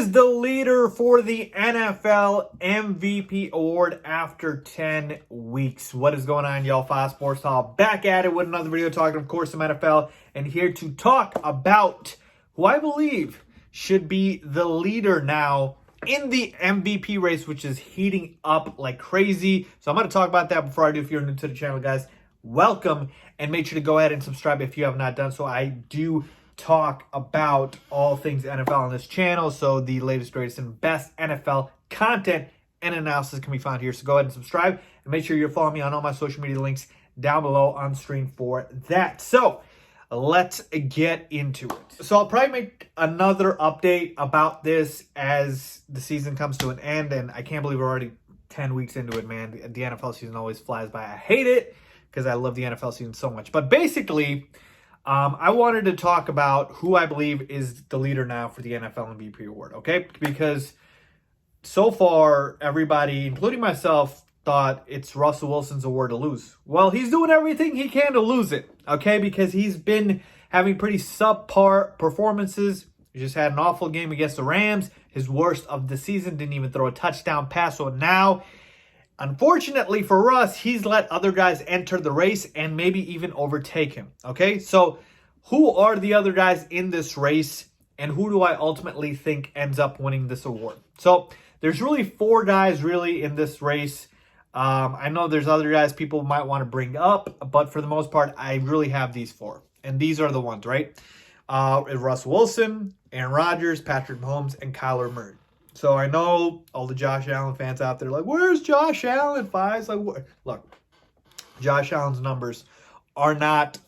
is the leader for the NFL MVP award after 10 weeks. What is going on, y'all? Faiz Sports Hall back at it with another video talking, of course, some NFL, and here to talk about who I believe should be the leader now in the MVP race, which is heating up like crazy. So I'm going to talk about that before I do. If you're new to the channel, guys, welcome, and make sure to go ahead and subscribe if you have not done so. I do talk about all things NFL on this channel, so the latest, greatest, and best NFL content and analysis can be found here. So go ahead and subscribe, and make sure you're following me on all my social media links down below on screen for that. So let's get into it. So I'll probably make another update about this as the season comes to an end, and I can't believe we're already 10 weeks into it, man. The NFL season always flies by. I hate it because I love the NFL season so much. But basically, I wanted to talk about who I believe is the leader now for the NFL MVP award, okay? Because so far, everybody, including myself, thought it's Russell Wilson's award to lose. Well, he's doing everything he can to lose it, okay? Because he's been having pretty subpar performances. He just had an awful game against the Rams, his worst of the season, didn't even throw a touchdown pass. So now, unfortunately for us, he's let other guys enter the race and maybe even overtake him, okay? So who are the other guys in this race, and who do I ultimately think ends up winning this award? So there's really four guys really in this race. I know there's other guys people might want to bring up, but for the most part, I really have these four. And these are the ones, right? Russell Wilson, Aaron Rodgers, Patrick Mahomes, and Kyler Murray. So I know all the Josh Allen fans out there like, where's Josh Allen, Faiz? Like, look, Josh Allen's numbers are not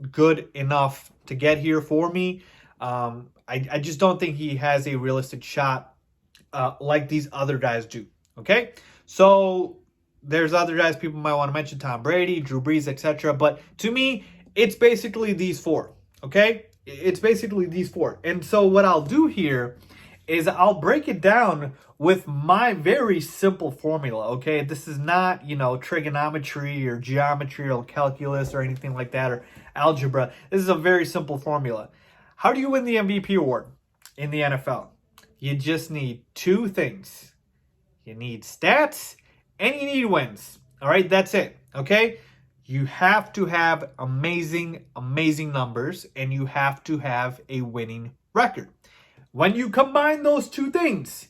good enough to get here for me. I just don't think he has a realistic shot like these other guys do, okay? So there's other guys people might want to mention, Tom Brady, Drew Brees, etc. But to me, it's basically these four, okay? It's basically these four. And so what I'll do here is I'll break it down with my very simple formula, okay? This is not, trigonometry or geometry or calculus or anything like that, or algebra. This is a very simple formula. How do you win the MVP award in the NFL? You just need two things. You need stats and you need wins. All right, that's it, okay? You have to have amazing, amazing numbers, and you have to have a winning record. When you combine those two things,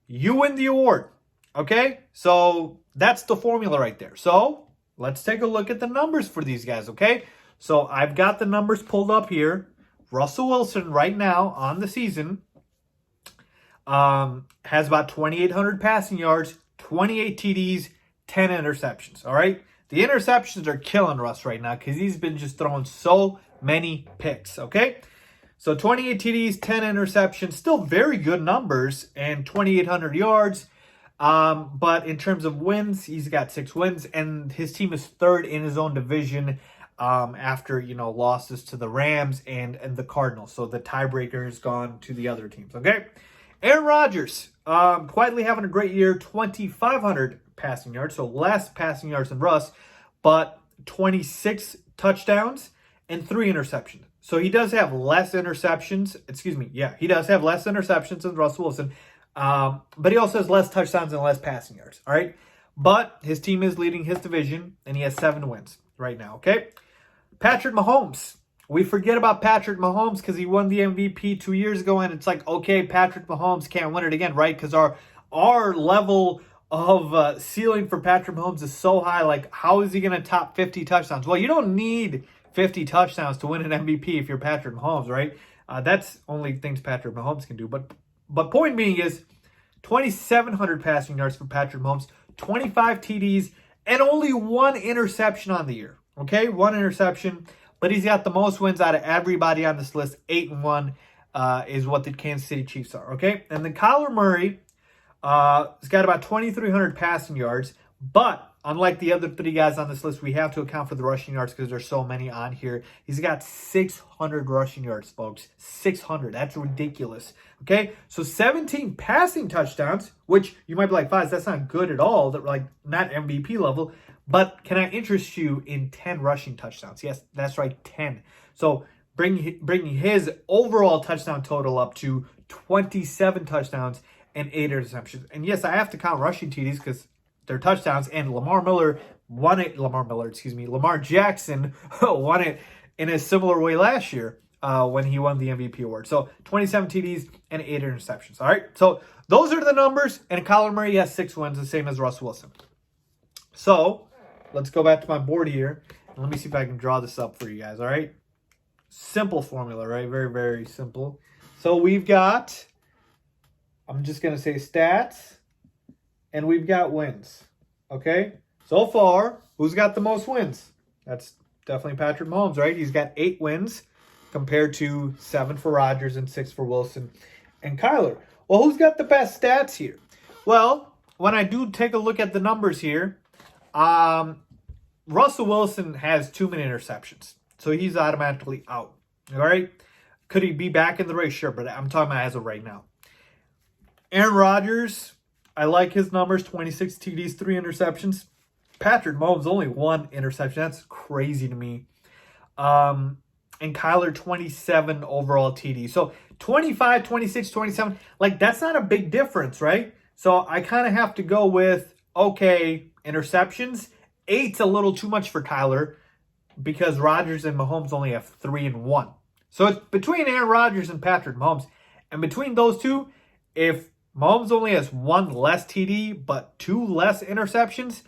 you win the award, okay? So that's the formula right there. So let's take a look at the numbers for these guys, okay? So I've got the numbers pulled up here. Russell Wilson right now on the season has about 2,800 passing yards, 28 TDs, 10 interceptions, all right? The interceptions are killing Russ right now because he's been just throwing so many picks, okay? So 28 TDs, 10 interceptions, still very good numbers, and 2,800 yards. But in terms of wins, he's got 6 wins, and his team is third in his own division after, losses to the Rams and the Cardinals. So the tiebreaker has gone to the other teams, okay? Aaron Rodgers, quietly having a great year, 2,500 passing yards, so less passing yards than Russ, but 26 touchdowns and 3 interceptions. So he does have less interceptions. He does have less interceptions than Russell Wilson, but he also has less touchdowns and less passing yards, all right? But his team is leading his division, and he has 7 wins right now, okay? Patrick Mahomes. We forget about Patrick Mahomes because he won the MVP 2 years ago, and it's like, okay, Patrick Mahomes can't win it again, right? Because our level of ceiling for Patrick Mahomes is so high. Like, how is he going to top 50 touchdowns? Well, you don't need 50 touchdowns to win an MVP if you're Patrick Mahomes, right? That's only things Patrick Mahomes can do. But point being is 2,700 passing yards for Patrick Mahomes, 25 TDs, and only 1 interception on the year, okay? 1 interception. But he's got the most wins out of everybody on this list. 8-1 is what the Kansas City Chiefs are, okay? And then Kyler Murray has got about 2,300 passing yards. But unlike the other 3 guys on this list, we have to account for the rushing yards because there's so many on here. He's got 600 rushing yards, folks. 600. That's ridiculous, okay? So 17 passing touchdowns, which you might be like, Faiz, that's not good at all. That, like, not MVP level. But can I interest you in 10 rushing touchdowns? Yes, that's right, 10. So bringing his overall touchdown total up to 27 touchdowns and 8 interceptions. And yes, I have to count rushing TDs because they're touchdowns. And Lamar Jackson won it in a similar way last year when he won the MVP award. So 27 TDs and 8 interceptions. All right. So those are the numbers. And Kyler Murray has 6 wins, the same as Russ Wilson. So let's go back to my board here. And let me see if I can draw this up for you guys. All right. Simple formula, right? Very, very simple. So we've got, I'm just going to say stats, and we've got wins. Okay? So far, who's got the most wins? That's definitely Patrick Mahomes, right? He's got 8 wins compared to 7 for Rodgers and 6 for Wilson and Kyler. Well, who's got the best stats here? Well, when I do take a look at the numbers here, Russell Wilson has too many interceptions. So he's automatically out. All right? Could he be back in the race? Sure, but I'm talking about as of right now. Aaron Rodgers, I like his numbers. 26 TDs, 3 interceptions. Patrick Mahomes, only 1 interception. That's crazy to me. And Kyler, 27 overall TDs. So 25, 26, 27. Like, that's not a big difference, right? So I kind of have to go with, okay, interceptions. 8's a little too much for Kyler, because Rodgers and Mahomes only have 3 and 1. So it's between Aaron Rodgers and Patrick Mahomes. And between those two, if Mahomes only has 1 less TD but 2 less interceptions,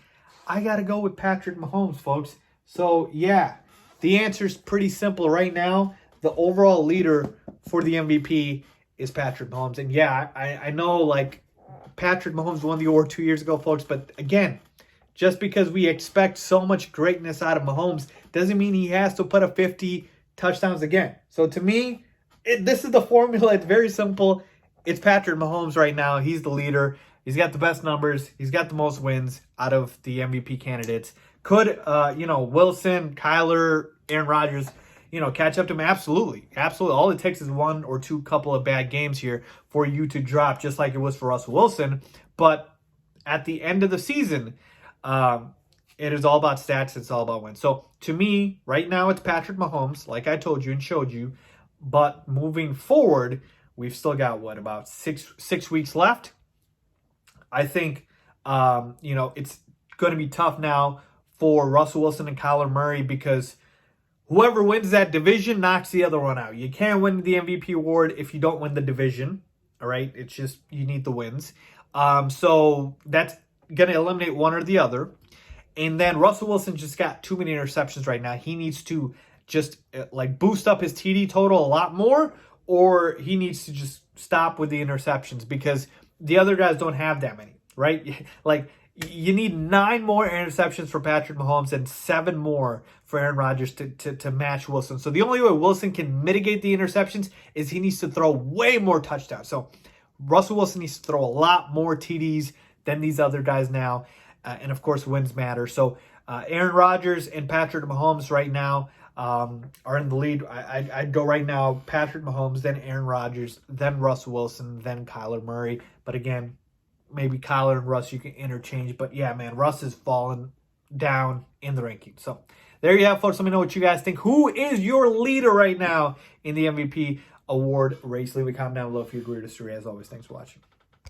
I got to go with Patrick Mahomes, folks. So, yeah, the answer is pretty simple right now. The overall leader for the MVP is Patrick Mahomes. And, yeah, I know, like, Patrick Mahomes won the award 2 years ago, folks. But, again, just because we expect so much greatness out of Mahomes doesn't mean he has to put up 50 touchdowns again. So to me, this is the formula. It's very simple. It's Patrick Mahomes right now. He's the leader. He's got the best numbers. He's got the most wins out of the MVP candidates. Could, Wilson, Kyler, Aaron Rodgers, catch up to him? Absolutely. Absolutely. All it takes is 1 or 2 couple of bad games here for you to drop, just like it was for Russell Wilson. But at the end of the season, it is all about stats. It's all about wins. So to me, right now, it's Patrick Mahomes, like I told you and showed you. But moving forward, we've still got, about six weeks left. I think, it's going to be tough now for Russell Wilson and Kyler Murray, because whoever wins that division knocks the other one out. You can't win the MVP award if you don't win the division. All right? It's just, you need the wins. So that's going to eliminate one or the other. And then Russell Wilson just got too many interceptions right now. He needs to just boost up his TD total a lot more, or he needs to just stop with the interceptions, because the other guys don't have that many, right? Like, you need 9 more interceptions for Patrick Mahomes and 7 more for Aaron Rodgers to match Wilson. So the only way Wilson can mitigate the interceptions is he needs to throw way more touchdowns. So Russell Wilson needs to throw a lot more TDs than these other guys now. And, of course, wins matter. So Aaron Rodgers and Patrick Mahomes right now are in the lead. I'd go right now, Patrick Mahomes, then Aaron Rodgers, then Russell Wilson, then Kyler Murray. But, again, maybe Kyler and Russ you can interchange. But, yeah, man, Russ is falling down in the rankings. So there you have, folks. Let me know what you guys think. Who is your leader right now in the MVP award race? Leave a comment down below if you agree or disagree. As always, thanks for watching.